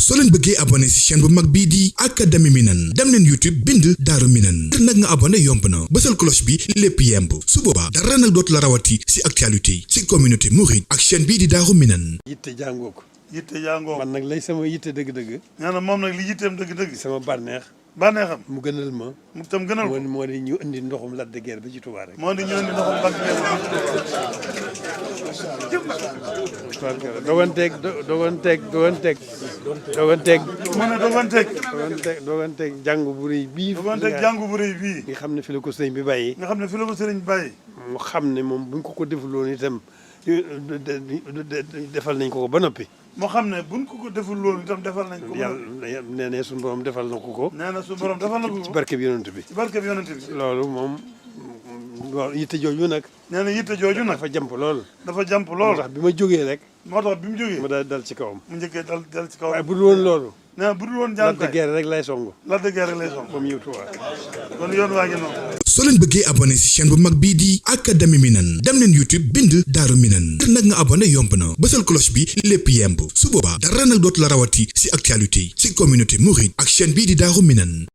soo leen bëggee abonné ci chaîne bu mag bii di Académie Minane dem leen YouTube bind Daaru Minane ngir nag nga abonné yomb na bësal cloche bi lépp yemb su boobaa dara nag dootu la rawati ci actualité ci communauté mouride ak chaîne bii di Daaru Minane. yitte jàngoo ko. yitte jàngoo man nag lay sama yitte dëgg-dëgg. nee na moom nag li yitteem dëgg-dëgg. sama bànneex. bànneexam mu gënal ma. mu tam gënal ko moo di ñu indi ndoxum Lac de Guiers ba ci Touba rek. moo di ñu indi ndoxum Lac de Guiers ba ci Touba. doganteeg jàngu bu rëy bii. doganteeg jàngu bu rëy bii. nga xam ne fi la ko sëriñ bi bàyyi. nga xam ne fi la ko sëriñ bàyyi. mu xam ne moom buñ ko defuloon itam defal nañ ko ba noppi. moo xam ne buñ ko deful loolu itam defal nañ ko. yàlla nee na suñu borom defal na ko. nee na suñu borom defal na ko. ci barkeb yonent bi. ci barkeb yonent bi. loolu moom yitte jooju nag. nee na yitte jooju nag. dafa jàmp lool. dafa jàmp lool. moo tax bi ma jógee rek. moo tax bi mu jógee. mu daal dal ci kawam. mu njëkkee dal ci kawam. waaye bu dul woon loolu. nee na bu dul woon Lac de Guiers rek lay songu. Lac de Guiers rek lay songu. ba mu ñëw Touba. kon yoon waa ngi noonu. soo leen bëggee abonné ci chaîne bu mag bii di Académie Minane dem leen YouTube bind Daaru Minane ngir nag nga abonné yomb na bësal cloche bi lépp yemb su boobaa dara nag dootu la rawati ci actualité ci communauté mouride ak chaîne bii di Daaru Minane.